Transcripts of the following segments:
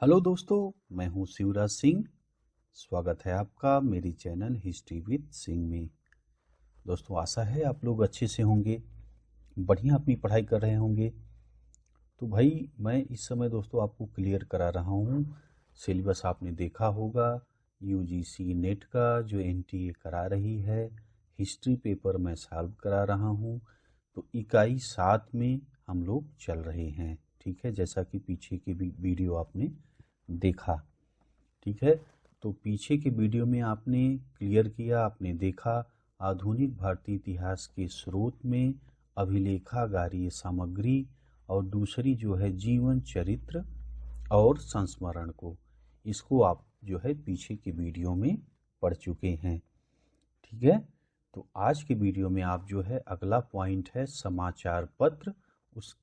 Hello दोस्तों, मैं हूं शिवराज सिंह। स्वागत है आपका मेरी चैनल हिस्ट्री विद सिंह में। दोस्तों, आशा है आप लोग अच्छे से होंगे, बढ़िया अपनी पढ़ाई कर रहे होंगे। तो भाई मैं इस समय दोस्तों आपको क्लियर करा रहा हूं। सिलेबस आपने देखा होगा, यूजीसी नेट का जो एनटीए करा रही है, हिस्ट्री पेपर मैं सॉल्व करा रहा हूं। तो इकाई 7 में हम लोग चल रहे हैं। ठीक है, जैसा कि पीछे की भी वीडियो आपने देखा। ठीक है, तो पीछे के वीडियो में आपने क्लियर किया, आपने देखा आधुनिक भारतीय इतिहास के स्रोत में अभिलेखागारीय सामग्री और दूसरी जो है जीवन चरित्र और संस्मरण को, इसको आप जो है पीछे के वीडियो में पढ़ चुके हैं। ठीक है, तो आज के वीडियो में आप जो है अगला पॉइंट है समाचार पत्र,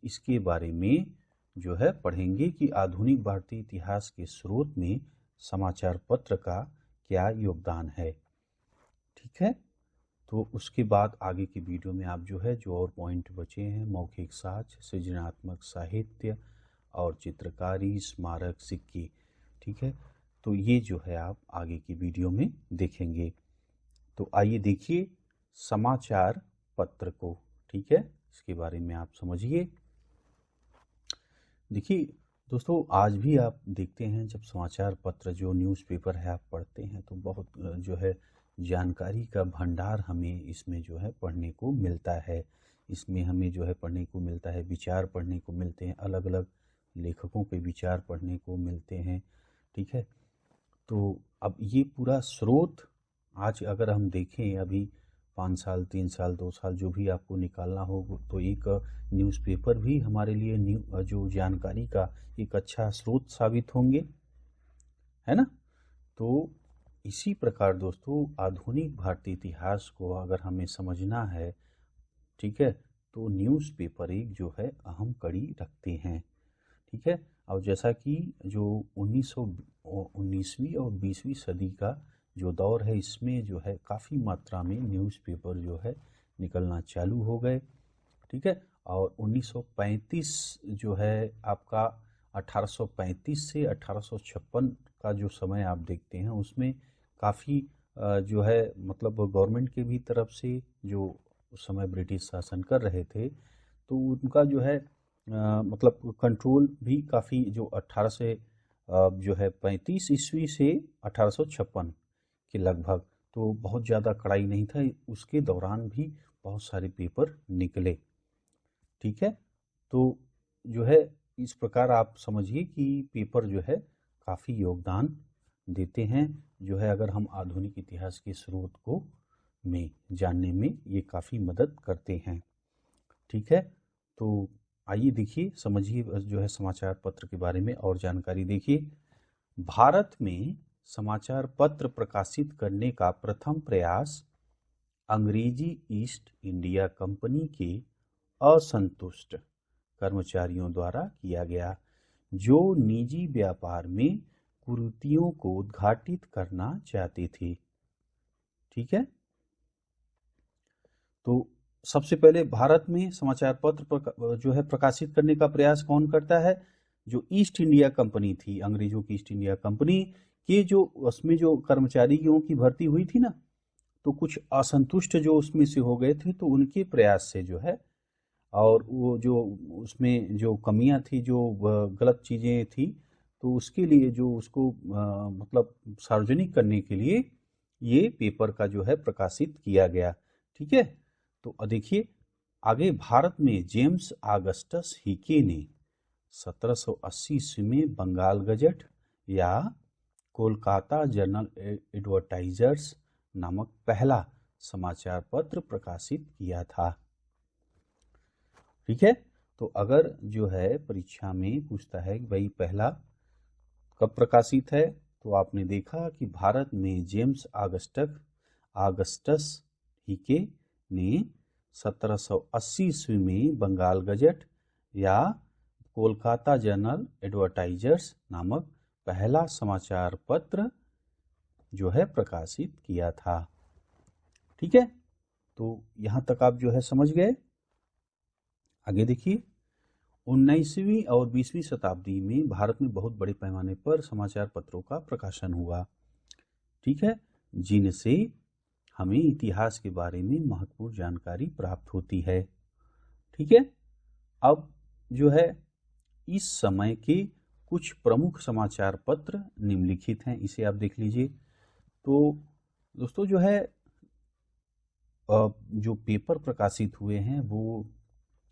इसके बारे में जो है पढ़ेंगे कि आधुनिक भारतीय इतिहास के स्रोत में समाचार पत्र का क्या योगदान है। ठीक है, तो उसके बाद आगे की वीडियो में आप जो है जो और पॉइंट बचे हैं, मौखिक साक्ष्य, सृजनात्मक साहित्य और चित्रकारी, स्मारक, सिक्के। ठीक है, तो ये जो है आप आगे की वीडियो में देखेंगे। तो आइए देखिए समाचार पत्र को। ठीक है, इसके बारे में आप समझिए। देखिए दोस्तों, आज भी आप देखते हैं जब समाचार पत्र जो न्यूज़पेपर है आप पढ़ते हैं तो बहुत जो है जानकारी का भंडार हमें इसमें जो है पढ़ने को मिलता है। इसमें हमें जो है पढ़ने को मिलता है, विचार पढ़ने को मिलते हैं, अलग अलग लेखकों के विचार पढ़ने को मिलते हैं। ठीक है, तो अब ये पूरा स्रोत आज अगर हम देखें, अभी 5 साल, 3 साल, 2 साल जो भी आपको निकालना हो, तो एक न्यूज़पेपर भी हमारे लिए जो जानकारी का एक अच्छा स्रोत साबित होंगे, है ना। तो इसी प्रकार दोस्तों आधुनिक भारतीय इतिहास को अगर हमें समझना है, ठीक है, तो न्यूज़पेपर एक जो है अहम कड़ी रखते हैं। ठीक है, और जैसा कि जो 19वीं और 20वीं सदी का जो दौर है, इसमें जो है काफ़ी मात्रा में न्यूज़पेपर जो है निकलना चालू हो गए। ठीक है, और 1935 जो है आपका 1835 से 1856 का जो समय आप देखते हैं, उसमें काफ़ी जो है मतलब गवर्नमेंट के भी तरफ से जो उस समय ब्रिटिश शासन कर रहे थे, तो उनका जो है मतलब कंट्रोल भी काफ़ी, जो 18 से जो है 35 ईस्वी से 1856 के लगभग, तो बहुत ज़्यादा कड़ाई नहीं था। उसके दौरान भी बहुत सारे पेपर निकले। ठीक है, तो जो है इस प्रकार आप समझिए कि पेपर जो है काफ़ी योगदान देते हैं, जो है अगर हम आधुनिक इतिहास के स्रोत को में जानने में ये काफ़ी मदद करते हैं। ठीक है, तो आइए देखिए, समझिए जो है समाचार पत्र के बारे में और जानकारी देखिए। भारत में समाचार पत्र प्रकाशित करने का प्रथम प्रयास अंग्रेजी ईस्ट इंडिया कंपनी के असंतुष्ट कर्मचारियों द्वारा किया गया, जो निजी व्यापार में कुरीतियों को उद्घाटित करना चाहते थे। ठीक है, तो सबसे पहले भारत में समाचार पत्र जो है प्रकाशित करने का प्रयास कौन करता है? जो ईस्ट इंडिया कंपनी थी, अंग्रेजों की ईस्ट इंडिया कंपनी के जो उसमें जो कर्मचारियों की भर्ती हुई थी ना, तो कुछ असंतुष्ट जो उसमें से हो गए थे, तो उनके प्रयास से जो है, और वो जो उसमें जो कमियां थी, जो गलत चीज़ें थी, तो उसके लिए जो उसको मतलब सार्वजनिक करने के लिए ये पेपर का जो है प्रकाशित किया गया। ठीक है, तो देखिए आगे, भारत में जेम्स ऑगस्टस हिके ने 1780 ईस्वी में बंगाल गजट या कोलकाता जर्नल एडवर्टाइजर्स नामक पहला समाचार पत्र प्रकाशित किया था। ठीक है, तो अगर जो है परीक्षा में पूछता है कि भाई पहला कब प्रकाशित है, तो आपने देखा कि भारत में जेम्स ऑगस्टस हिके ने 1780 ईस्वी में बंगाल गजट या कोलकाता जर्नल एडवर्टाइजर्स नामक पहला समाचार पत्र जो है प्रकाशित किया था। ठीक है, तो यहाँ तक आप जो है समझ गए। आगे देखिए, 19वीं और 20वीं शताब्दी में भारत में बहुत बड़े पैमाने पर समाचार पत्रों का प्रकाशन हुआ, ठीक है, जिनसे हमें इतिहास के बारे में महत्वपूर्ण जानकारी प्राप्त होती है, ठीक है। अब जो है इस समय के कुछ प्रमुख समाचार पत्र निम्नलिखित हैं, इसे आप देख लीजिए। तो दोस्तों जो है जो पेपर प्रकाशित हुए हैं वो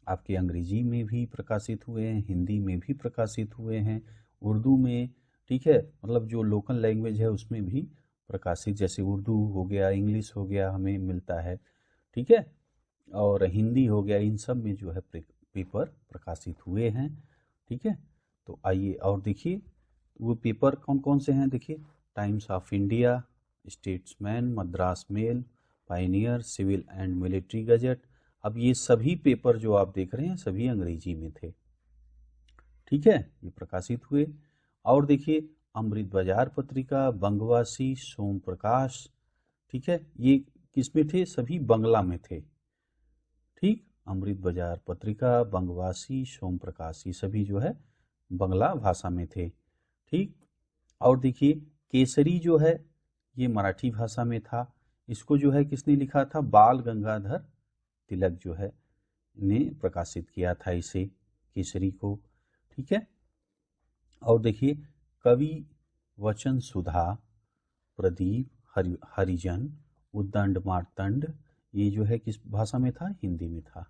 आपके अंग्रेजी में भी प्रकाशित हुए हैं, हिंदी में भी प्रकाशित हुए हैं, उर्दू में, ठीक है, मतलब जो लोकल लैंग्वेज है उसमें भी प्रकाशित, जैसे उर्दू हो गया, इंग्लिश हो गया, हमें मिलता है, ठीक है, और हिंदी हो गया, इन सब में जो है पेपर प्रकाशित हुए हैं, ठीक है। तो आइए और देखिए वो पेपर कौन कौन से हैं। देखिए, Times of India, Statesman, Madras mail, Pioneer, civil and military gazette. अब ये सभी पेपर जो आप देख रहे हैं सभी अंग्रेजी में थे, ठीक है, ये प्रकाशित हुए। और देखिए अमृत बाजार पत्रिका, बंगवासी, सोम प्रकाश, ठीक है, ये किस में थे, सभी बंगला में थे, ठीक। अमृत बाजार पत्रिका, बंगवासी, सोम प्रकाश, ये सभी जो है बंगला भाषा में थे, ठीक। और देखिए केसरी जो है ये मराठी भाषा में था, इसको जो है किसने लिखा था, बाल गंगाधर तिलक जो है ने प्रकाशित किया था इसे, केसरी को, ठीक है। और देखिए कवि वचन सुधा, प्रदीप, हरिजन, उद्दंड मार्तंड, ये जो है किस भाषा में था, हिंदी में था,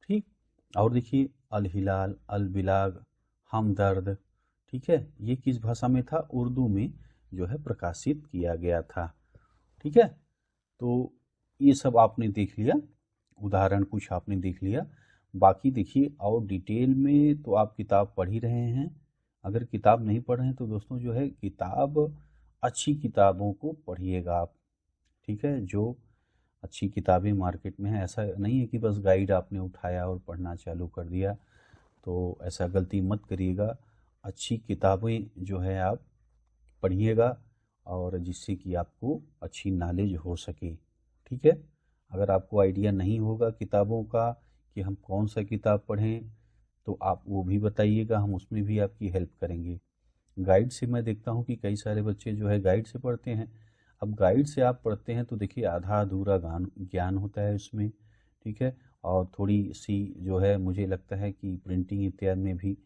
ठीक। और देखिए अल हिलाल, अल बिलाग, हमदर्द, ठीक है, ये किस भाषा में था, उर्दू में जो है प्रकाशित किया गया था, ठीक है। तो ये सब आपने देख लिया, उदाहरण कुछ आपने देख लिया। बाकी देखिए और डिटेल में तो आप किताब पढ़ ही रहे हैं, अगर किताब नहीं पढ़ रहे हैं तो दोस्तों जो है किताब, अच्छी किताबों को पढ़िएगा आप, ठीक है। जो अच्छी किताबें मार्केट में है, ऐसा नहीं है कि बस गाइड आपने उठाया और पढ़ना चालू कर दिया, तो ऐसा गलती मत करिएगा। अच्छी किताबें जो है आप पढ़िएगा और जिससे कि आपको अच्छी नॉलेज हो सके, ठीक है। अगर आपको आइडिया नहीं होगा किताबों का कि हम कौन सा किताब पढ़ें तो आप वो भी बताइएगा, हम उसमें भी आपकी हेल्प करेंगे। गाइड से मैं देखता हूँ कि कई सारे बच्चे जो है गाइड से पढ़ते हैं। अब गाइड से आप पढ़ते हैं तो देखिए आधा अधूरा ज्ञान होता है उसमें, ठीक है, और थोड़ी सी जो है मुझे लगता है कि प्रिंटिंग इत्यादि में भी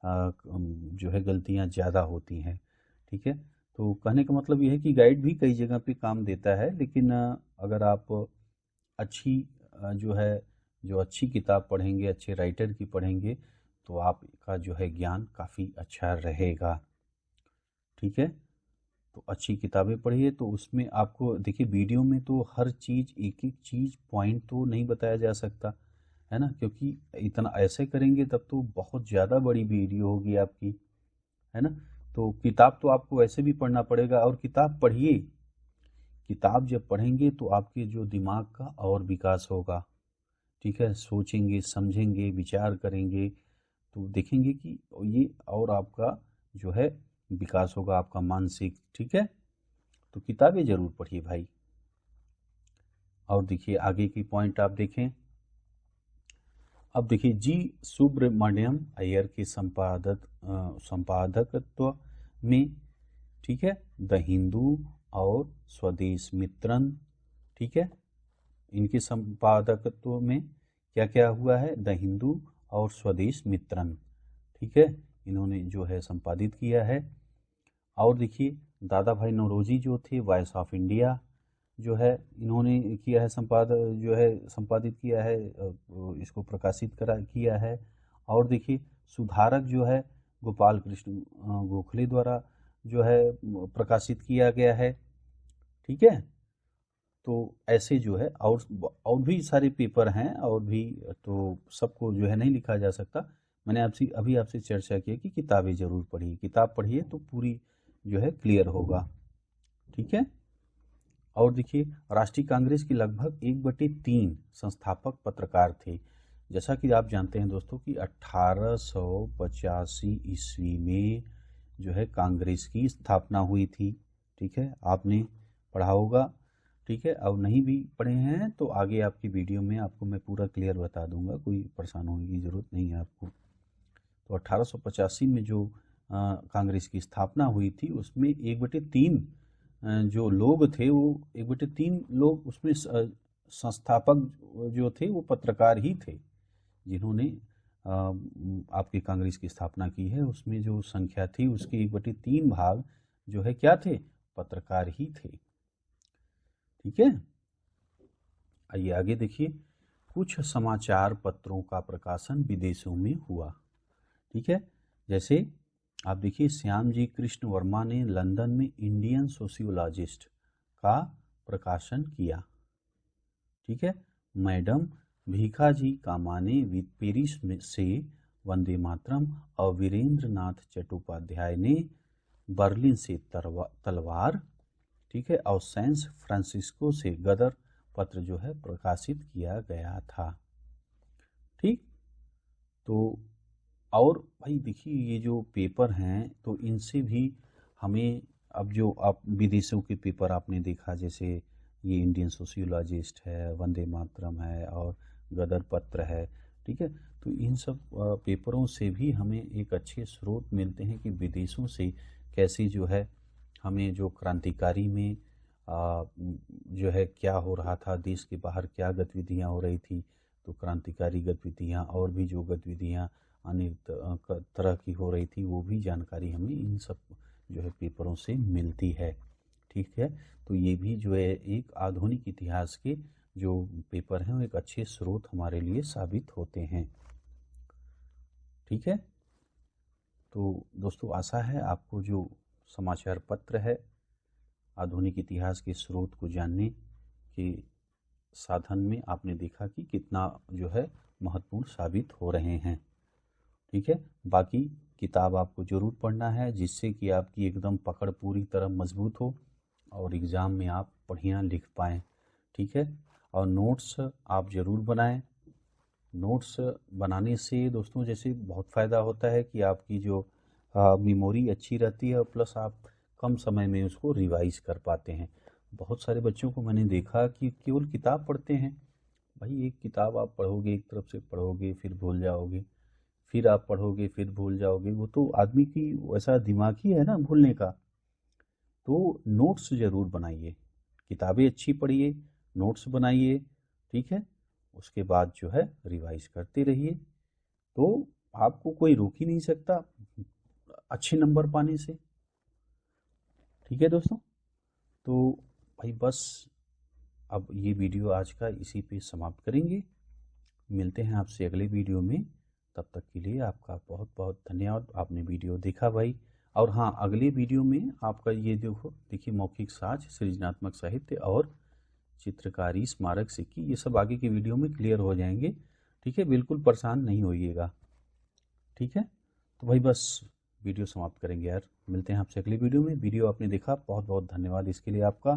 जो है गलतियाँ ज़्यादा होती हैं, ठीक है। तो कहने का मतलब ये है कि गाइड भी कई जगह पे काम देता है, लेकिन अगर आप अच्छी जो है जो अच्छी किताब पढ़ेंगे, अच्छे राइटर की पढ़ेंगे तो आपका जो है ज्ञान काफ़ी अच्छा रहेगा, ठीक है। तो अच्छी किताबें पढ़िए, तो उसमें आपको देखिए वीडियो में तो हर चीज़ एक एक चीज़ पॉइंट तो नहीं बताया जा सकता है ना, क्योंकि इतना ऐसे करेंगे तब तो बहुत ज़्यादा बड़ी वीडियो होगी आपकी, है ना। तो किताब तो आपको वैसे भी पढ़ना पड़ेगा, और किताब पढ़िए, किताब जब पढ़ेंगे तो आपके जो दिमाग का और विकास होगा, ठीक है, सोचेंगे, समझेंगे, विचार करेंगे, तो देखेंगे कि ये और आपका जो है विकास होगा आपका मानसिक, ठीक है। तो किताबें ज़रूर पढ़िए भाई। और देखिए आगे की पॉइंट आप देखें, अब देखिए जी सुब्रमण्यम अय्यर के संपादकत्व में, ठीक है, द हिंदू और स्वदेश मित्रन, ठीक है, इनके संपादकत्व में क्या क्या हुआ है, द हिंदू और स्वदेश मित्रन, ठीक है, इन्होंने जो है संपादित किया है। और देखिए दादा भाई नौरोजी जो थे, वॉइस ऑफ इंडिया जो है इन्होंने किया है, संपादित किया है, इसको प्रकाशित करा किया है। और देखिए सुधारक जो है गोपाल कृष्ण गोखले द्वारा जो है प्रकाशित किया गया है, ठीक है। तो ऐसे जो है और भी सारे पेपर हैं, और भी, तो सबको जो है नहीं लिखा जा सकता। मैंने अभी आपसे चर्चा की कि किताबें ज़रूर पढ़िए, किताब पढ़िए तो पूरी जो है क्लियर होगा, ठीक है। और देखिए राष्ट्रीय कांग्रेस की लगभग 1/3 संस्थापक पत्रकार थे। जैसा कि आप जानते हैं दोस्तों कि 1885 ईस्वी में जो है कांग्रेस की स्थापना हुई थी, ठीक है, आपने पढ़ा होगा, ठीक है। और नहीं भी पढ़े हैं तो आगे आपकी वीडियो में आपको मैं पूरा क्लियर बता दूंगा, कोई परेशान होने की ज़रूरत नहीं है आपको। तो 1885 में जो कांग्रेस की स्थापना हुई थी उसमें 1/3 जो लोग थे वो 1/3 लोग उसमें संस्थापक जो थे वो पत्रकार ही थे, जिन्होंने आपकी कांग्रेस की स्थापना की है। उसमें जो संख्या थी उसके 1/3 भाग जो है क्या थे, पत्रकार ही थे। ठीक है, आइए आगे देखिए। कुछ समाचार पत्रों का प्रकाशन विदेशों में हुआ। ठीक है, जैसे आप देखिए श्याम जी कृष्ण वर्मा ने लंदन में इंडियन सोशियोलॉजिस्ट का प्रकाशन किया। ठीक है, मैडम भीखाजी कामा ने पेरिस से वंदे मातरम और वीरेंद्र नाथ चट्टोपाध्याय ने बर्लिन से तलवार, ठीक है, और सैन फ्रांसिस्को से गदर पत्र जो है प्रकाशित किया गया था। ठीक, तो और भाई देखिए ये जो पेपर हैं तो इनसे भी हमें, अब जो आप विदेशों के पेपर आपने देखा, जैसे ये इंडियन सोशियोलॉजिस्ट है, वंदे मातरम है और गदर पत्र है, ठीक है, तो इन सब पेपरों से भी हमें एक अच्छे स्रोत मिलते हैं कि विदेशों से कैसे जो है हमें जो क्रांतिकारी में जो है क्या हो रहा था, देश के बाहर क्या गतिविधियां हो रही थी, तो क्रांतिकारी गतिविधियां और भी जो गतिविधियां अनेक तरह की हो रही थी वो भी जानकारी हमें इन सब जो है पेपरों से मिलती है। ठीक है, तो ये भी जो है एक आधुनिक इतिहास के जो पेपर हैं वो एक अच्छे स्रोत हमारे लिए साबित होते हैं। ठीक है, तो दोस्तों आशा है आपको जो समाचार पत्र है आधुनिक इतिहास के स्रोत को जानने के साधन में आपने देखा कि कितना जो है महत्वपूर्ण साबित हो रहे हैं। ठीक है, बाकी किताब आपको ज़रूर पढ़ना है जिससे कि आपकी एकदम पकड़ पूरी तरह मजबूत हो और एग्ज़ाम में आप बढ़िया लिख पाएँ। ठीक है, और नोट्स आप ज़रूर बनाएं। नोट्स बनाने से दोस्तों जैसे बहुत फ़ायदा होता है कि आपकी जो मेमोरी अच्छी रहती है और प्लस आप कम समय में उसको रिवाइज कर पाते हैं। बहुत सारे बच्चों को मैंने देखा कि केवल किताब पढ़ते हैं। भाई एक किताब आप पढ़ोगे, एक तरफ से पढ़ोगे फिर भूल जाओगे, फिर आप पढ़ोगे फिर भूल जाओगे, वो तो आदमी की वैसा दिमाग ही है ना भूलने का। तो नोट्स ज़रूर बनाइए, किताबें अच्छी पढ़िए, नोट्स बनाइए। ठीक है, उसके बाद जो है रिवाइज करते रहिए, तो आपको कोई रोक ही नहीं सकता अच्छे नंबर पाने से। ठीक है दोस्तों, तो भाई बस अब ये वीडियो आज का इसी पे समाप्त करेंगे। मिलते हैं आपसे अगले वीडियो में, तब तक के लिए आपका बहुत बहुत धन्यवाद। आपने वीडियो देखा भाई। और हाँ, अगले वीडियो में आपका ये देखिए मौखिक साज, सृजनात्मक साहित्य और चित्रकारी, स्मारक सिक्की, ये सब आगे की वीडियो में क्लियर हो जाएंगे। ठीक है, बिल्कुल परेशान नहीं होइएगा। ठीक है, तो भाई बस वीडियो समाप्त करेंगे यार। मिलते हैं आपसे अगली वीडियो में। वीडियो आपने देखा, बहुत बहुत धन्यवाद इसके लिए आपका।